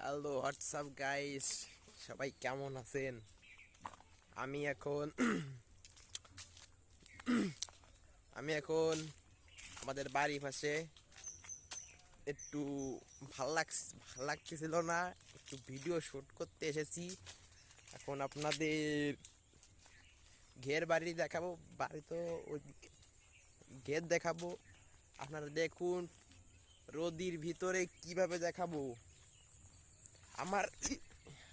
Hello WhatsApp guys, সবাই কেমন আছেন? আমি এখন আমি এখন আমাদের বাড়ির পাশে একটু ভাল লাগতেছিল না, একটু ভিডিও শুট করতে এসেছি। এখন আপনাদের ঘের বাড়ি দেখাবো, বাড়ি তো ওই ঘের দেখাবো। আপনারা দেখুন রোদির ভিতরে কিভাবে দেখাবো। আমার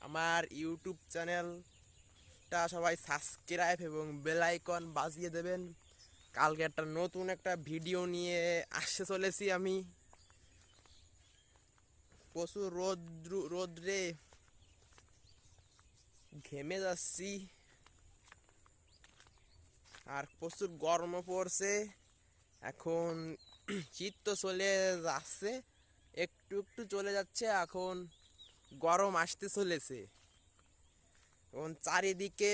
আমার ইউটিউব চ্যানেলটা সবাই সাবস্ক্রাইব এবং বেল আইকন বাজিয়ে দেবেন। কালকে নতুন একটা ভিডিও নিয়ে আসতে চলেছি আমি। প্রচুর রোদ্রে ঘেমে যাচ্ছি, আর প্রচুর গরমও পড়ছে। এখন শীত তো চলে যাচ্ছে, একটু একটু চলে যাচ্ছে, এখন গরম আসতে চলেছে। এখন চারিদিকে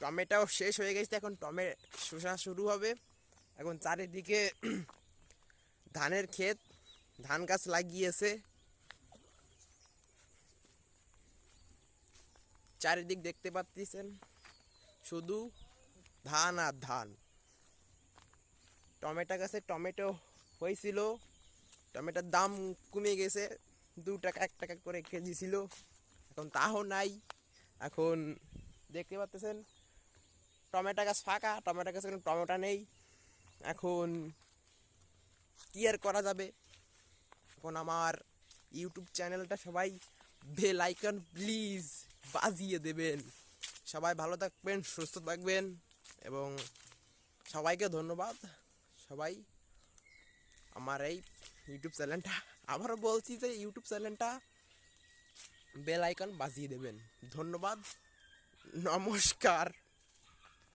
টমেটোও শেষ হয়ে গেছে, এখন শসা শুরু হবে। এখন চারিদিকে ধানের ক্ষেত, ধান গাছ লাগিয়েছে। চারিদিক দেখতে পাচ্ছেন শুধু ধান আর ধান। টমেটো গাছে টমেটো হয়েছিল, টমেটোর দাম কমে গেছে, 2 টাকা 1 টাকা করে কেজি ছিল, এখন তাও নাই। এখন দেখতে পাচ্ছেন টমেটো গাছ ফাঁকা, টমেটো গাছে কোনো টমেটো নেই। এখন কি আর করা যাবে। এখন আমার ইউটিউব চ্যানেলটা সবাই বেল আইকন প্লিজ বাজিয়ে দেবেন। সবাই ভালো থাকবেন, সুস্থ থাকবেন, এবং সবাইকে ধন্যবাদ। সবাই আমার এই ইউটিউব চ্যানেলটা, আবারও বলছি যে ইউটিউব চ্যানেলটা বেল আইকন বাজিয়ে দেবেন। ধন্যবাদ, নমস্কার।